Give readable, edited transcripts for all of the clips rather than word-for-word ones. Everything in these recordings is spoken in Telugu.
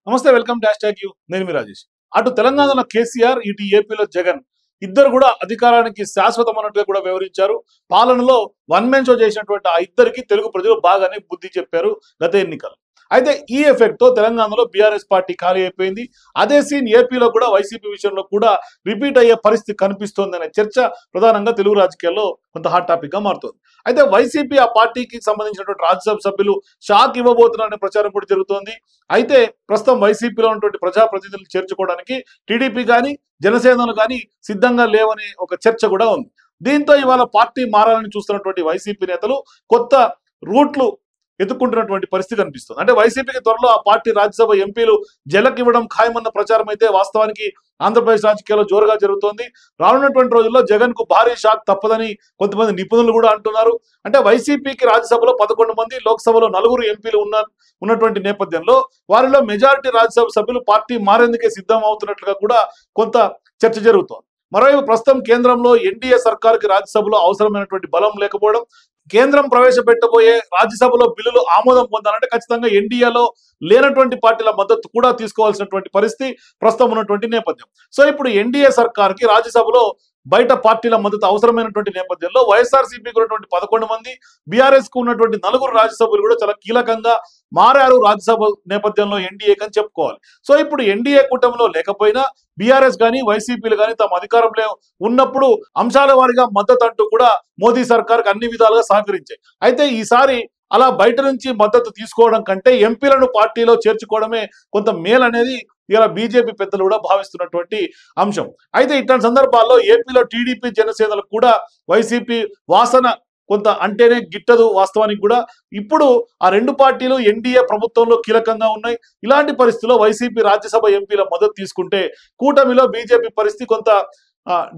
నమస్తే, వెల్కమ్ టు #యూ. నేను మీ రాజేష్. అటు తెలంగాణలో కేసీఆర్, ఇటు ఏపీలో జగన్ ఇద్దరు కూడా అధికారానికి శాశ్వతం అన్నట్టుగా కూడా వివరించారు. పాలనలో వన్ మ్యాన్ షో చేసినటువంటి ఆ ఇద్దరికి తెలుగు ప్రజలు బాగానే బుద్ధి చెప్పారు గత ఎన్నికలు. అయితే ఈ ఎఫెక్ట్ తో తెలంగాణలో బీఆర్ఎస్ పార్టీ ఖాళీ అయిపోయింది. అదే సీన్ ఏపీలో కూడా వైసీపీ విషయంలో కూడా రిపీట్ అయ్యే పరిస్థితి కనిపిస్తోంది అనే చర్చ ప్రధానంగా తెలుగు రాజకీయాల్లో కొంత హాట్ టాపిక్ గా మారుతోంది. అయితే వైసీపీ ఆ పార్టీకి సంబంధించినటువంటి రాజ్యసభ సభ్యులు షాక్ ఇవ్వబోతున్నారనే ప్రచారం కూడా జరుగుతోంది. అయితే ప్రస్తుతం వైసీపీలో ఉన్నటువంటి ప్రజాప్రతినిధులు చేర్చుకోవడానికి టీడీపీ కానీ జనసేనలు కానీ సిద్ధంగా లేవనే ఒక చర్చ కూడా ఉంది. దీంతో ఇవాళ పార్టీ మారాలని చూస్తున్నటువంటి వైసీపీ నేతలు కొత్త రూట్లు ఎత్తుకుంటున్నటువంటి పరిస్థితి కనిపిస్తుంది. అంటే వైసీపీకి త్వరలో ఆ పార్టీ రాజ్యసభ ఎంపీలు జలకివ్వడం ఖాయమన్న ప్రచారం అయితే వాస్తవానికి ఆంధ్రప్రదేశ్ రాజకీయాల్లో జోరుగా జరుగుతోంది. రానున్నటువంటి రోజుల్లో జగన్ కు భారీ షాక్ తప్పదని కొంతమంది నిపుణులు కూడా అంటున్నారు. అంటే వైసీపీకి రాజ్యసభలో 11 మంది, లోక్సభలో 4 ఎంపీలు ఉన్నటువంటి నేపథ్యంలో వారిలో మెజారిటీ రాజ్యసభ సభ్యులు పార్టీ మారేందుకే సిద్ధం అవుతున్నట్లుగా కూడా కొంత చర్చ జరుగుతోంది. మరోవైపు ప్రస్తుతం కేంద్రంలో ఎన్డీఏ సర్కార్కి రాజ్యసభలో అవసరమైనటువంటి బలం లేకపోవడం, కేంద్రం ప్రవేశపెట్టబోయే రాజ్యసభలో బిల్లులు ఆమోదం పొందాలంటే ఖచ్చితంగా ఎన్డీఏలో లేనటువంటి పార్టీల మద్దతు కూడా తీసుకోవాల్సినటువంటి పరిస్థితి ప్రస్తుతం ఉన్నటువంటి నేపథ్యం. సో ఇప్పుడు ఎన్డీఏ సర్కార్కి రాజ్యసభలో బయట పార్టీల మద్దతు అవసరమైనటువంటి నేపథ్యంలో వైఎస్ఆర్సీపీకి ఉన్నటువంటి 11 మంది, బీఆర్ఎస్ కు ఉన్నటువంటి 4 రాజ్యసభ్యులు కూడా చాలా కీలకంగా మారారు రాజ్యసభ నేపథ్యంలో ఎన్డీఏకి అని చెప్పుకోవాలి. సో ఇప్పుడు ఎన్డీఏ కూటమిలో లేకపోయినా బీఆర్ఎస్ కానీ వైసీపీలు కానీ తమ అధికారంలో ఉన్నప్పుడు అంశాల వారీగా మద్దతు అంటూ కూడా మోదీ సర్కార్కి అన్ని విధాలుగా సహకరించాయి. అయితే ఈసారి అలా బయట నుంచి మద్దతు తీసుకోవడం కంటే ఎంపీలను పార్టీలో చేర్చుకోవడమే కొంత మేలు అనేది ఇలా బీజేపీ పెద్దలు కూడా భావిస్తున్నటువంటి అంశం. అయితే ఇట్లాంటి సందర్భాల్లో ఏపీలో టీడీపీ జనసేనలు కూడా వైసీపీ వాసన కొంత అంటేనే గిట్టదు వాస్తవానికి కూడా. ఇప్పుడు ఆ రెండు పార్టీలు ఎన్డీఏ ప్రభుత్వంలో కీలకంగా ఉన్నాయి. ఇలాంటి పరిస్థితుల్లో వైసీపీ రాజ్యసభ ఎంపీల మద్దతు తీసుకుంటే కూటమిలో బీజేపీ పరిస్థితి కొంత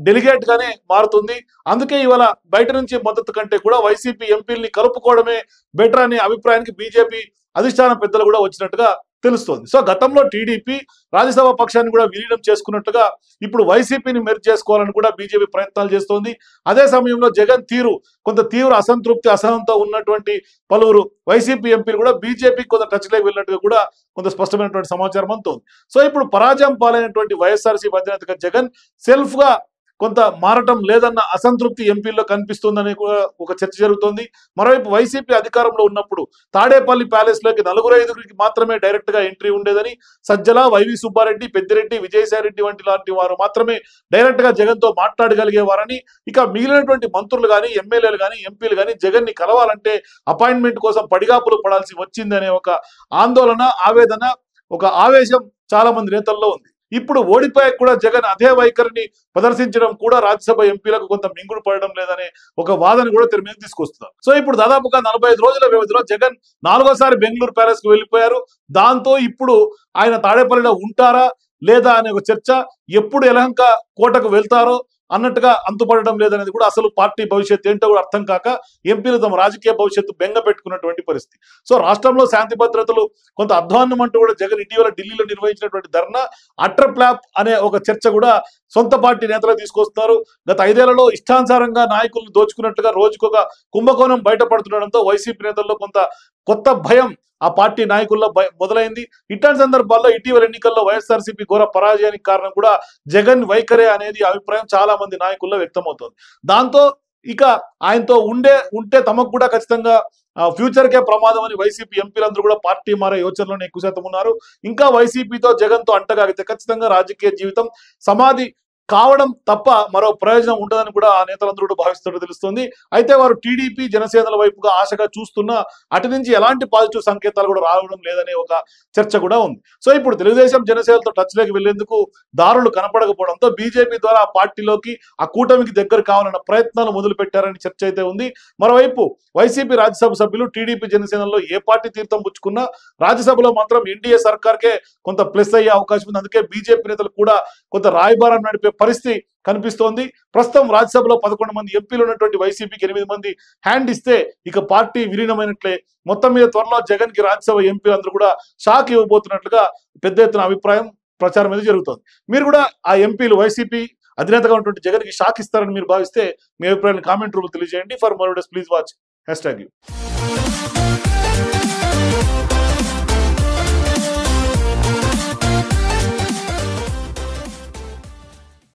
డెలిగేట్ గానే మారుతుంది. అందుకే ఇవాళ బయట నుంచి మద్దతు కంటే కూడా వైసీపీ ఎంపీలని కలుపుకోవడమే బెటర్ అనే అభిప్రాయానికి బీజేపీ అధిష్టాన పెద్దలు కూడా వచ్చినట్టుగా తెలుస్తోంది. సో గతంలో టీడీపీ రాజ్యసభ పక్షాన్ని కూడా విలీనం చేసుకున్నట్టుగా ఇప్పుడు వైసీపీని మెర్జ్ చేసుకోవాలని కూడా బీజేపీ ప్రయత్నాలు చేస్తోంది. అదే సమయంలో జగన్ తీరు కొంత తీవ్ర అసంతృప్తి, అసహనంతో ఉన్నటువంటి పలువురు వైసీపీ ఎంపీలు కూడా బీజేపీ కొంత టచ్లోకి వెళ్ళినట్టుగా కూడా కొంత స్పష్టమైనటువంటి సమాచారం అందుతోంది. సో ఇప్పుడు పరాజయం పాలైనటువంటి వైఎస్ఆర్సీపీ అధినేతగా జగన్ సెల్ఫ్ గా కొంత మారటం లేదన్న అసంతృప్తి ఎంపీల్లో కనిపిస్తుందని ఒక చర్చ జరుగుతోంది. మరోవైపు వైసీపీ అధికారంలో ఉన్నప్పుడు తాడేపల్లి ప్యాలెస్ లోకి 4-5 మాత్రమే డైరెక్ట్ గా ఎంట్రీ ఉండేదని, సజ్జల, వైవి సుబ్బారెడ్డి, పెద్దిరెడ్డి, విజయసాయిరెడ్డి లాంటి వారు మాత్రమే డైరెక్ట్ గా జగన్ తో మాట్లాడగలిగేవారని, ఇక మిగిలినటువంటి మంత్రులు కానీ, ఎమ్మెల్యేలు కానీ, ఎంపీలు కానీ జగన్ ని కలవాలంటే అపాయింట్మెంట్ కోసం పడిగాపులు పడాల్సి వచ్చిందనే ఒక ఆందోళన, ఆవేదన, ఒక ఆవేశం చాలా మంది నేతల్లో ఉంది. ఇప్పుడు ఓడిపోయాక కూడా జగన్ అదే వైఖరిని ప్రదర్శించడం కూడా రాజ్యసభ ఎంపీలకు కొంత మింగుడు పడడం లేదనే ఒక వాదన కూడా తెర మీద తీసుకొస్తున్నారు. సో ఇప్పుడు దాదాపుగా 45 రోజుల వ్యవధిలో జగన్ 4వసారి బెంగళూరు ప్యాలెస్ కు వెళ్ళిపోయారు. దాంతో ఇప్పుడు ఆయన తాడేపల్లిలో ఉంటారా లేదా అనే ఒక చర్చ, ఎప్పుడు యలహంక కోటకు వెళ్తారో అన్నట్టుగా అంతుపడడం లేదనేది కూడా, అసలు పార్టీ భవిష్యత్తు ఏంటో కూడా అర్థం కాక ఎంపీలు తమ రాజకీయ భవిష్యత్తు బెంగ పెట్టుకున్నటువంటి పరిస్థితి. సో రాష్ట్రంలో శాంతి భద్రతలు కొంత అధ్వాన్నం అంటూ కూడా జగన్ ఇటీవల ఢిల్లీలో నిర్వహించినటువంటి ధర్నా అటర్ ప్లాప్ అనే ఒక చర్చ కూడా సొంత పార్టీ నేతలు తీసుకొస్తున్నారు. గత 5 ఏళ్లలో ఇష్టానుసారంగా నాయకులను దోచుకున్నట్టుగా రోజుకొక కుంభకోణం బయటపడుతుండడంతో వైసీపీ నేతల్లో కొంత కొత్త భయం ఆ పార్టీ నాయకుల్లో మొదలైంది. ఇట్లాంటి సందర్భాల్లో ఇటీవల ఎన్నికల్లో వైఎస్ఆర్సీపీ ఘోర పరాజయానికి కారణం కూడా జగన్ వైఖరే అనేది అభిప్రాయం చాలా మంది నాయకుల్లో వ్యక్తమవుతోంది. దాంతో ఇక ఆయనతో ఉంటే తమకు కూడా ఖచ్చితంగా ఫ్యూచర్ కే ప్రమాదం అని వైసీపీ ఎంపీలందరూ కూడా పార్టీ మారే యోచనలోనే ఎక్కువ శాతం ఉన్నారు. ఇంకా వైసీపీతో జగన్ తో అంటగాగితే ఖచ్చితంగా రాజకీయ జీవితం సమాధి కావడం తప్ప మరో ప్రయోజనం ఉండదని కూడా ఆ నేతలందరూ కూడా భావిస్తున్నట్టు తెలుస్తుంది. అయితే వారు టీడీపీ జనసేనల వైపుగా ఆశగా చూస్తున్నా అటు నుంచి ఎలాంటి పాజిటివ్ సంకేతాలు కూడా రావడం లేదనే ఒక చర్చ కూడా ఉంది. సో ఇప్పుడు తెలుగుదేశం జనసేనలతో టచ్ లోకి వెళ్లేందుకు దారులు కనపడకపోవడంతో బీజేపీ ద్వారా ఆ పార్టీలోకి, ఆ కూటమికి దగ్గర కావాలన్న ప్రయత్నాలు మొదలు పెట్టారని చర్చ అయితే ఉంది. మరోవైపు వైసీపీ రాజ్యసభ సభ్యులు టీడీపీ జనసేనలో ఏ పార్టీ తీర్థం పుచ్చుకున్నా రాజ్యసభలో మాత్రం ఎన్డీఏ సర్కార్కే కొంత ప్లస్ అయ్యే అవకాశం ఉంది. అందుకే బీజేపీ నేతలు కూడా కొంత రాయబారం నడిపే పరిస్థితి కనిపిస్తోంది. ప్రస్తుతం రాజ్యసభలో 11 మంది ఎంపీలు ఉన్నటువంటి వైసీపీకి 8 మంది హ్యాండ్ ఇస్తే ఇక పార్టీ విలీనమైనట్లే. మొత్తం మీద త్వరలో జగన్ కి రాజ్యసభ ఎంపీలు అందరూ కూడా షాక్ ఇవ్వబోతున్నట్లుగా పెద్ద ఎత్తున అభిప్రాయం, ప్రచారం అనేది జరుగుతోంది. మీరు కూడా ఆ ఎంపీలు వైసీపీ అధినేతగా ఉన్నటువంటి జగన్ కి షాక్ ఇస్తారని మీరు భావిస్తే మీ అభిప్రాయాన్ని కామెంట్ రూపంలో తెలియజేయండి. For more videos please watch #you.